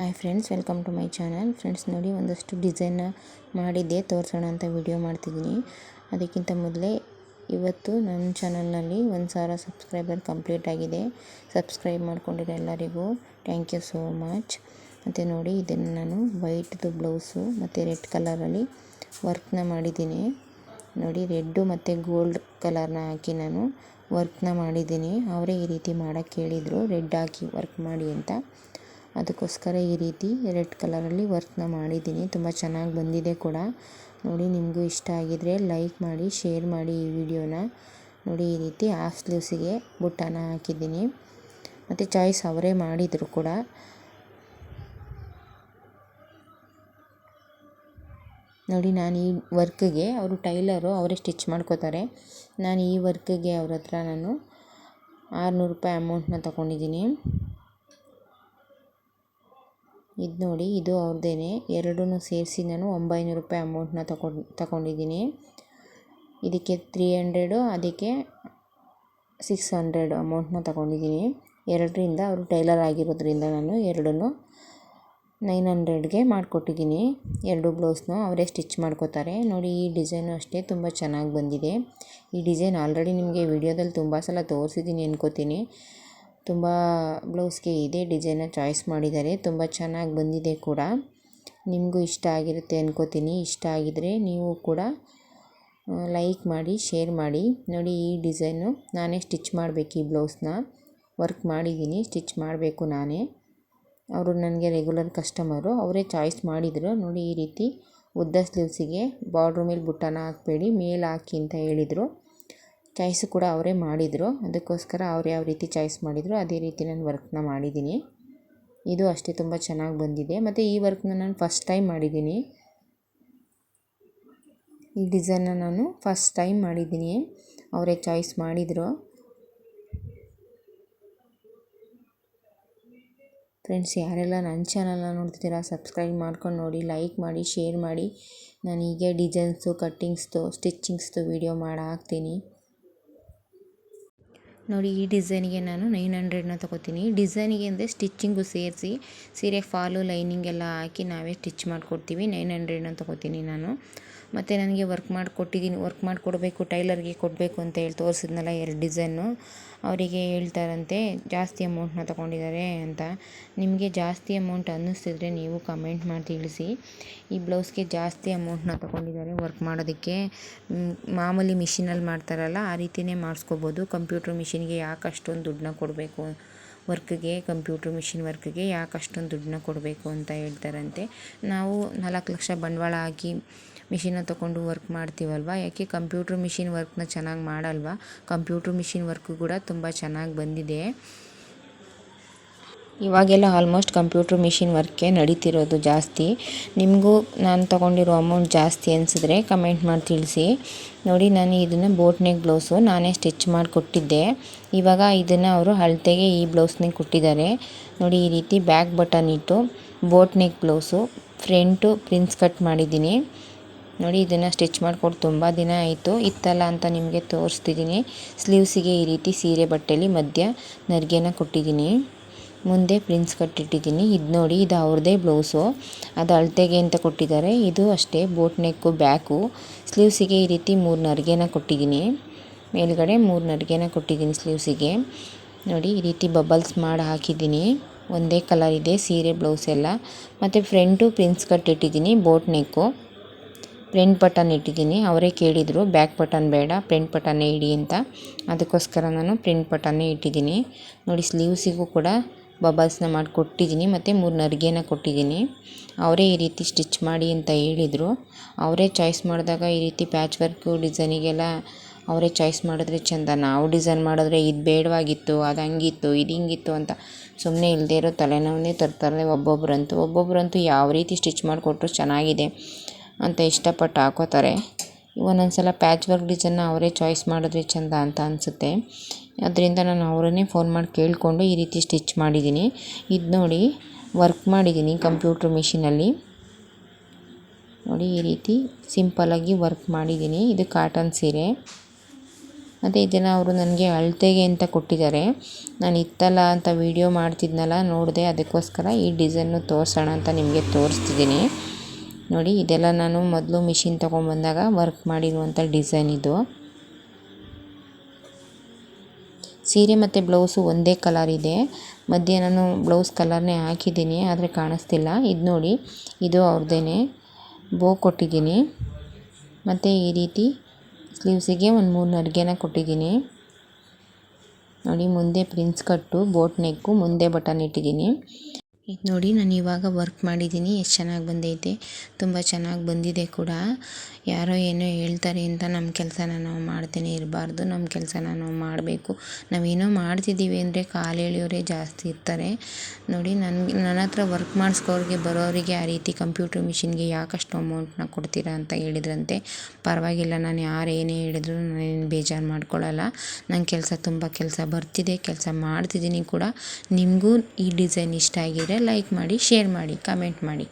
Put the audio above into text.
Hi friends, welcome to my channel. Friends ನೋಡಿ, ಒಂದಷ್ಟು ಡಿಸೈನ್ನ ಮಾಡಿದ್ದೆ ತೋರಿಸೋಣ ಅಂತ ವಿಡಿಯೋ ಮಾಡ್ತಿದ್ದೀನಿ. ಅದಕ್ಕಿಂತ ಮೊದಲೇ ಇವತ್ತು ನನ್ನ ಚಾನಲ್ನಲ್ಲಿ 1000 ಸಬ್ಸ್ಕ್ರೈಬರ್ ಕಂಪ್ಲೀಟ್ ಆಗಿದೆ. ಸಬ್ಸ್ಕ್ರೈಬ್ ಮಾಡ್ಕೊಂಡಿರೋ ಎಲ್ಲರಿಗೂ ಥ್ಯಾಂಕ್ ಯು ಸೋ ಮಚ್. ಮತ್ತು ನೋಡಿ, ಇದನ್ನು ನಾನು ವೈಟ್ದು ಬ್ಲೌಸು ಮತ್ತು ರೆಡ್ ಕಲರಲ್ಲಿ ವರ್ಕ್ನ ಮಾಡಿದ್ದೀನಿ. ನೋಡಿ, ರೆಡ್ಡು ಮತ್ತು ಗೋಲ್ಡ್ ಕಲರ್ನ ಹಾಕಿ ನಾನು ವರ್ಕ್ನ ಮಾಡಿದ್ದೀನಿ. ಅವರೇ ಈ ರೀತಿ ಮಾಡೋಕ್ಕೆ ಹೇಳಿದರು, ರೆಡ್ ಹಾಕಿ ವರ್ಕ್ ಮಾಡಿ ಅಂತ. ಅದಕ್ಕೋಸ್ಕರ ಈ ರೀತಿ ರೆಡ್ ಕಲರಲ್ಲಿ ವರ್ಕ್ನ ಮಾಡಿದ್ದೀನಿ. ತುಂಬ ಚೆನ್ನಾಗಿ ಬಂದಿದೆ ಕೂಡ. ನೋಡಿ, ನಿಮಗೂ ಇಷ್ಟ ಆಗಿದರೆ ಲೈಕ್ ಮಾಡಿ, ಶೇರ್ ಮಾಡಿ ಈ ವಿಡಿಯೋನ. ನೋಡಿ, ಈ ರೀತಿ ಹಾಫ್ ಸ್ಲೀವ್ಸಿಗೆ ಬುಟ್ಟಾನ ಹಾಕಿದ್ದೀನಿ. ಮತ್ತು ಚಾಯ್ಸ್ ಅವರೇ ಮಾಡಿದರು ಕೂಡ. ನೋಡಿ, ನಾನು ಈ ವರ್ಕ್ಗೆ ಅವರು ಟೈಲರು ಅವರೇ ಸ್ಟಿಚ್ ಮಾಡ್ಕೋತಾರೆ. ನಾನು ಈ ವರ್ಕ್ಗೆ ಅವ್ರ ಹತ್ರ ನಾನು 600 ರೂಪಾಯಿ ಅಮೌಂಟ್ನ ತಗೊಂಡಿದ್ದೀನಿ. ಇದು ನೋಡಿ, ಇದು ಅವ್ರದ್ದೇನೆ. ಎರಡೂ ಸೇರಿಸಿ ನಾನು 900 ರೂಪಾಯಿ ಅಮೌಂಟ್ನ ತಗೊಂಡಿದ್ದೀನಿ. ಇದಕ್ಕೆ 300, ಅದಕ್ಕೆ 600 ಅಮೌಂಟ್ನ ತಗೊಂಡಿದ್ದೀನಿ. ಎರಡರಿಂದ ಅವರು ಟೈಲರ್ ಆಗಿರೋದ್ರಿಂದ ನಾನು ಎರಡನ್ನೂ 900ಗೆ ಮಾಡಿಕೊಟ್ಟಿದ್ದೀನಿ. ಎರಡು ಬ್ಲೌಸ್ನು ಅವರೇ ಸ್ಟಿಚ್ ಮಾಡ್ಕೋತಾರೆ. ನೋಡಿ, ಈ ಡಿಸೈನು ಅಷ್ಟೇ ತುಂಬ ಚೆನ್ನಾಗಿ ಬಂದಿದೆ. ಈ ಡಿಸೈನ್ ಆಲ್ರೆಡಿ ನಿಮಗೆ ವಿಡಿಯೋದಲ್ಲಿ ತುಂಬ ಸಲ ತೋರಿಸಿದ್ದೀನಿ ಅನ್ಕೋತೀನಿ. ತುಂಬ ಬ್ಲೌಸ್ಗೆ ಇದೇ ಡಿಸೈನ್ನ ಚಾಯ್ಸ್ ಮಾಡಿದ್ದಾರೆ. ತುಂಬ ಚೆನ್ನಾಗಿ ಬಂದಿದೆ ಕೂಡ. ನಿಮಗೂ ಇಷ್ಟ ಆಗಿರುತ್ತೆ ಅನ್ಕೋತೀನಿ. ಇಷ್ಟ ಆಗಿದರೆ ನೀವು ಕೂಡ ಲೈಕ್ ಮಾಡಿ, ಶೇರ್ ಮಾಡಿ. ನೋಡಿ, ಈ ಡಿಸೈನು ನಾನೇ ಸ್ಟಿಚ್ ಮಾಡಬೇಕು. ಈ ಬ್ಲೌಸ್ನ ವರ್ಕ್ ಮಾಡಿದ್ದೀನಿ, ಸ್ಟಿಚ್ ಮಾಡಬೇಕು ನಾನೇ. ಅವರು ನನಗೆ ರೆಗ್ಯುಲರ್ ಕಸ್ಟಮರು, ಅವರೇ ಚಾಯ್ಸ್ ಮಾಡಿದರು. ನೋಡಿ, ಈ ರೀತಿ ಉದ್ದ ಸ್ಲೀವ್ಸಿಗೆ ಬಾರ್ಡ್ರ್ ಮೇಲೆ ಬುಟ್ಟಾನ ಹಾಕಬೇಡಿ, ಮೇಲೆ ಹಾಕಿ ಅಂತ ಹೇಳಿದರು. ಚಾಯ್ಸು ಕೂಡ ಅವರೇ ಮಾಡಿದರು. ಅದಕ್ಕೋಸ್ಕರ ಅವ್ರು ಯಾವ ರೀತಿ ಚಾಯ್ಸ್ ಮಾಡಿದರು ಅದೇ ರೀತಿ ನಾನು ವರ್ಕ್ನ ಮಾಡಿದ್ದೀನಿ. ಇದು ಅಷ್ಟೇ ತುಂಬ ಚೆನ್ನಾಗಿ ಬಂದಿದೆ. ಮತ್ತು ಈ ವರ್ಕ್ನ ನಾನು ಫಸ್ಟ್ ಟೈಮ್ ಮಾಡಿದ್ದೀನಿ. ಈ ಡಿಸೈನ್ನ ನಾನು ಫಸ್ಟ್ ಟೈಮ್ ಮಾಡಿದ್ದೀನಿ. ಅವರೇ ಚಾಯ್ಸ್ ಮಾಡಿದರು. ಫ್ರೆಂಡ್ಸ್, ಯಾರೆಲ್ಲ ನನ್ನ ಚಾನಲ್ನ ನೋಡ್ತಿದ್ದೀರಾ ಸಬ್ಸ್ಕ್ರೈಬ್ ಮಾಡ್ಕೊಂಡು ನೋಡಿ, ಲೈಕ್ ಮಾಡಿ, ಶೇರ್ ಮಾಡಿ. ನಾನು ಹೀಗೆ ಡಿಸೈನ್ಸು, ಕಟ್ಟಿಂಗ್ಸ್ದು, ಸ್ಟಿಚ್ಚಿಂಗ್ಸ್ದು ವಿಡಿಯೋ ಮಾಡಿ ಹಾಕ್ತೀನಿ. ನೋಡಿ, ಈ ಡಿಸೈನಿಗೆ ನಾನು 900ನ ತಗೋತೀನಿ. ಡಿಸೈನಿಗೆ ಅಂದರೆ ಸ್ಟಿಚ್ಚಿಂಗು ಸೇರಿಸಿ ಸೀರೆ ಫಾಲು ಲೈನಿಂಗ್ ಎಲ್ಲ ಹಾಕಿ ನಾವೇ ಸ್ಟಿಚ್ ಮಾಡಿಕೊಡ್ತೀವಿ. 900ನ ತಗೋತೀನಿ ನಾನು. ಮತ್ತು ನನಗೆ ವರ್ಕ್ ಮಾಡಿಕೊಡಬೇಕು, ಟೈಲರ್ಗೆ ಕೊಡಬೇಕು ಅಂತ ಹೇಳಿ ತೋರಿಸಿದ್ನಲ್ಲ 2 ಡಿಸೈನು. ಅವರಿಗೆ ಹೇಳ್ತಾರಂತೆ ಜಾಸ್ತಿ ಅಮೌಂಟ್ನ ತೊಗೊಂಡಿದ್ದಾರೆ ಅಂತ. ನಿಮಗೆ ಜಾಸ್ತಿ ಅಮೌಂಟ್ ಅನ್ನಿಸ್ತಿದ್ರೆ ನೀವು ಕಮೆಂಟ್ ಮಾಡಿ ತಿಳಿಸಿ. ಈ ಬ್ಲೌಸ್ಗೆ ಜಾಸ್ತಿ ಅಮೌಂಟ್ನ ತೊಗೊಂಡಿದ್ದಾರೆ ವರ್ಕ್ ಮಾಡೋದಕ್ಕೆ. ಮಾಮೂಲಿ ಮಿಷಿನಲ್ಲಿ ಮಾಡ್ತಾರಲ್ಲ ಆ ರೀತಿಯೇ ಮಾಡಿಸ್ಕೋಬೋದು. ಕಂಪ್ಯೂಟ್ರ್ ಮಿಷಿನ್ಗೆ ಯಾಕೆ ಅಷ್ಟೊಂದು ದುಡ್ಡನ್ನ ಕೊಡಬೇಕು, ವರ್ಕ್ಗೆ ಕಂಪ್ಯೂಟ್ರ್ ಮಿಷಿನ್ ವರ್ಕ್ಗೆ ಯಾಕೆ ಅಷ್ಟೊಂದು ದುಡ್ಡನ್ನ ಕೊಡಬೇಕು ಅಂತ ಹೇಳ್ತಾರಂತೆ. ನಾವು 4 ಲಕ್ಷ ಬಂಡವಾಳ ಹಾಕಿ ಮಿಷಿನ್ನ ತೊಗೊಂಡು ವರ್ಕ್ ಮಾಡ್ತೀವಲ್ವ, ಯಾಕೆ ಕಂಪ್ಯೂಟ್ರ್ ಮಿಷಿನ್ ವರ್ಕ್ನ ಚೆನ್ನಾಗಿ ಮಾಡಲ್ವ? ಕಂಪ್ಯೂಟ್ರ್ ಮಿಷಿನ್ ವರ್ಕು ಕೂಡ ತುಂಬ ಚೆನ್ನಾಗಿ ಬಂದಿದೆ. ಇವಾಗೆಲ್ಲ ಆಲ್ಮೋಸ್ಟ್ ಕಂಪ್ಯೂಟ್ರ್ ಮಿಷಿನ್ ವರ್ಕೇ ನಡೀತಿರೋದು ಜಾಸ್ತಿ. ನಿಮಗೂ ನಾನು ತೊಗೊಂಡಿರೋ ಅಮೌಂಟ್ ಜಾಸ್ತಿ ಅನಿಸಿದ್ರೆ ಕಮೆಂಟ್ ಮಾಡಿ ತಿಳಿಸಿ. ನೋಡಿ, ನಾನು ಇದನ್ನು ಬೋಟ್ ನೆಕ್ ಬ್ಲೌಸು ನಾನೇ ಸ್ಟಿಚ್ ಮಾಡಿಕೊಟ್ಟಿದ್ದೆ. ಇವಾಗ ಇದನ್ನು ಅವರು ಅಳತೆಗೆ ಈ ಬ್ಲೌಸ್ನೇ ಕೊಟ್ಟಿದ್ದಾರೆ. ನೋಡಿ, ಈ ರೀತಿ ಬ್ಯಾಕ್ ಬಟನ್ ಇಟ್ಟು boat neck blouse, front prince cut ಮಾಡಿದ್ದೀನಿ. ನೋಡಿ, ಇದನ್ನು ಸ್ಟಿಚ್ ಮಾಡಿಕೊಟ್ಟು ತುಂಬ ದಿನ ಆಯಿತು. ಇತ್ತಲ್ಲ ಅಂತ ನಿಮಗೆ ತೋರಿಸ್ತಿದ್ದೀನಿ. ಸ್ಲೀವ್ಸಿಗೆ ಈ ರೀತಿ ಸೀರೆ ಬಟ್ಟೆಯಲ್ಲಿ ಮಧ್ಯ ನರಿಗೆನ ಕೊಟ್ಟಿದ್ದೀನಿ, ಮುಂದೆ ಪ್ರಿನ್ಸ್ ಕಟ್ಟಿಟ್ಟಿದ್ದೀನಿ. ಇದು ನೋಡಿ, ಇದು ಅವ್ರದ್ದೇ ಬ್ಲೌಸು, ಅದು ಅಳತೆಗೆ ಅಂತ ಕೊಟ್ಟಿದ್ದಾರೆ. ಇದು ಅಷ್ಟೇ ಬೋಟ್ ನೆಕ್ಕು ಬ್ಯಾಕು. ಸ್ಲೀವ್ಸಿಗೆ ಈ ರೀತಿ 3 ನರಿಗೆನ ಕೊಟ್ಟಿದ್ದೀನಿ. ಮೇಲ್ಗಡೆ 3 ನರಿಗೆನ ಕೊಟ್ಟಿದ್ದೀನಿ ಸ್ಲೀವ್ಸಿಗೆ. ನೋಡಿ, ಈ ರೀತಿ ಬಬಲ್ಸ್ ಮಾಡಿ ಹಾಕಿದ್ದೀನಿ. ಒಂದೇ ಕಲರ್ ಇದೆ ಸೀರೆ ಬ್ಲೌಸ್ ಎಲ್ಲ. ಮತ್ತು ಫ್ರಂಟು ಪ್ರಿನ್ಸ್ ಕಟ್ ಇಟ್ಟಿದ್ದೀನಿ. ಬೋಟ್ ನೆಕ್ಕು, ಫ್ರಂಟ್ ಬಟನ್ ಇಟ್ಟಿದ್ದೀನಿ. ಅವರೇ ಕೇಳಿದರು ಬ್ಯಾಕ್ ಬಟನ್ ಬೇಡ, ಫ್ರಂಟ್ ಬಟನ್ನೇ ಇಡಿ ಅಂತ. ಅದಕ್ಕೋಸ್ಕರ ನಾನು ಫ್ರಂಟ್ ಬಟನ್ನೇ ಇಟ್ಟಿದ್ದೀನಿ. ನೋಡಿ, ಸ್ಲೀವ್ಸಿಗೂ ಕೂಡ ಬಬಲ್ಸ್ನ ಮಾಡಿ ಕೊಟ್ಟಿದ್ದೀನಿ. ಮತ್ತು 3 ನರಿಗೆನ ಕೊಟ್ಟಿದ್ದೀನಿ. ಅವರೇ ಈ ರೀತಿ ಸ್ಟಿಚ್ ಮಾಡಿ ಅಂತ ಹೇಳಿದರು. ಅವರೇ ಚಾಯ್ಸ್ ಮಾಡಿದಾಗ ಈ ರೀತಿ ಪ್ಯಾಚ್ ವರ್ಕು ಡಿಸೈನಿಗೆಲ್ಲ ಅವರೇ ಚಾಯ್ಸ್ ಮಾಡಿದ್ರೆ ಚೆಂದ. ನಾವು ಡಿಸೈನ್ ಮಾಡಿದ್ರೆ ಇದು ಬೇಡವಾಗಿತ್ತು, ಅದು ಹಂಗಿತ್ತು, ಇದು ಹಿಂಗಿತ್ತು ಅಂತ ಸುಮ್ಮನೆ ಇಲ್ಲದೇ ಇರೋ ತಲೆನೋವನ್ನೇ ತರ್ತಾರೆ ಒಬ್ಬೊಬ್ಬರಂತೂ ಯಾವ ರೀತಿ ಸ್ಟಿಚ್ ಮಾಡಿಕೊಟ್ರು ಚೆನ್ನಾಗಿದೆ ಅಂತ ಇಷ್ಟಪಟ್ಟು ಹಾಕೋತಾರೆ. ಒಂದೊಂದು ಸಲ ಪ್ಯಾಚ್ ವರ್ಕ್ ಡಿಸೈನ್ನ ಅವರೇ ಚಾಯ್ಸ್ ಮಾಡಿದ್ರೆ ಚೆಂದ ಅಂತ ಅನಿಸುತ್ತೆ. ಅದರಿಂದ ನಾನು ಅವರನ್ನೇ ಫೋನ್ ಮಾಡಿ ಕೇಳಿಕೊಂಡು ಈ ರೀತಿ ಸ್ಟಿಚ್ ಮಾಡಿದ್ದೀನಿ. ಇದು ನೋಡಿ, ವರ್ಕ್ ಮಾಡಿದ್ದೀನಿ ಕಂಪ್ಯೂಟ್ರ್ ಮಿಷಿನಲ್ಲಿ. ನೋಡಿ, ಈ ರೀತಿ ಸಿಂಪಲ್ಲಾಗಿ ವರ್ಕ್ ಮಾಡಿದ್ದೀನಿ. ಇದು ಕಾಟನ್ ಸೀರೆ. ಮತ್ತು ಇದನ್ನು ಅವರು ನನಗೆ ಅಳತೆಗೆ ಅಂತ ಕೊಟ್ಟಿದ್ದಾರೆ. ನಾನು ಇತ್ತಲ್ಲ ಅಂತ ವೀಡಿಯೋ ಮಾಡ್ತಿದ್ನಲ್ಲ, ನೋಡಿದೆ, ಅದಕ್ಕೋಸ್ಕರ ಈ ಡಿಸೈನು ತೋರಿಸೋಣ ಅಂತ ನಿಮಗೆ ತೋರಿಸ್ತಿದ್ದೀನಿ. ನೋಡಿ, ಇದೆಲ್ಲ ನಾನು ಮೊದಲು ಮಿಷಿನ್ ತೊಗೊಂಬಂದಾಗ ವರ್ಕ್ ಮಾಡಿರುವಂಥ ಡಿಸೈನ್ ಇದು. ಸೀರೆ ಮತ್ತು ಬ್ಲೌಸು ಒಂದೇ ಕಲರ್ ಇದೆ. ಮಧ್ಯೆ ನಾನು ಬ್ಲೌಸ್ ಕಲರ್ನೇ ಹಾಕಿದ್ದೀನಿ, ಆದರೆ ಕಾಣಿಸ್ತಿಲ್ಲ. ಇದು ನೋಡಿ, ಇದು ಅವ್ರದ್ದೇ ಬೋ ಕೊಟ್ಟಿದ್ದೀನಿ. ಮತ್ತು ಈ ರೀತಿ ಸ್ಲೀವ್ಸಿಗೆ ಒಂದು 3 ನರಿಗೆನ ಕೊಟ್ಟಿದ್ದೀನಿ. ನೋಡಿ, ಮುಂದೆ ಪ್ರಿನ್ಸ್ ಕಟ್ಟು, ಬೋಟ್ ನೆಕ್ಕು, ಮುಂದೆ ಬಟನ್ ಇಟ್ಟಿದ್ದೀನಿ. ಇದು ನೋಡಿ, ನಾನು ಇವಾಗ ವರ್ಕ್ ಮಾಡಿದ್ದೀನಿ. ಎಷ್ಟು ಚೆನ್ನಾಗಿ ಬಂದೈತೆ, ತುಂಬ ಚೆನ್ನಾಗಿ ಬಂದಿದೆ ಕೂಡ. ಯಾರೋ ಏನೋ ಹೇಳ್ತಾರೆ ಅಂತ ನಮ್ಮ ಕೆಲಸನ ನಾವು ಮಾಡ್ತೇನೆ ಇರಬಾರ್ದು. ನಮ್ಮ ಕೆಲಸನ ನಾವು ಮಾಡಬೇಕು. ನಾವೇನೋ ಮಾಡ್ತಿದ್ದೀವಿ ಅಂದರೆ ಕಾಲು ಎಳೆಯೋರೇ ಜಾಸ್ತಿ ಇರ್ತಾರೆ. ನೋಡಿ, ನನ್ನ ಹತ್ರ ವರ್ಕ್ ಮಾಡಿಸ್ಕೋರಿಗೆ ಬರೋರಿಗೆ ಆ ರೀತಿ ಕಂಪ್ಯೂಟರ್ ಮಿಷಿನ್ಗೆ ಯಾಕಷ್ಟು ಅಮೌಂಟ್ನ ಕೊಡ್ತೀರಾ ಅಂತ ಹೇಳಿದ್ರಂತೆ. ಪರವಾಗಿಲ್ಲ, ನಾನು ಯಾರು ಏನೇ ಹೇಳಿದ್ರು ನಾನೇನು ಬೇಜಾರು ಮಾಡ್ಕೊಳ್ಳಲ್ಲ. ನನ್ನ ತುಂಬ ಕೆಲಸ ಬರ್ತಿದೆ, ಕೆಲಸ ಮಾಡ್ತಿದ್ದೀನಿ ಕೂಡ. ನಿಮಗೂ ಈ ಡಿಸೈನ್ ಇಷ್ಟ ಆಗಿದ್ರೆ ಲೈಕ್ ಮಾಡಿ, ಶೇರ್ ಮಾಡಿ, ಕಮೆಂಟ್ ಮಾಡಿ.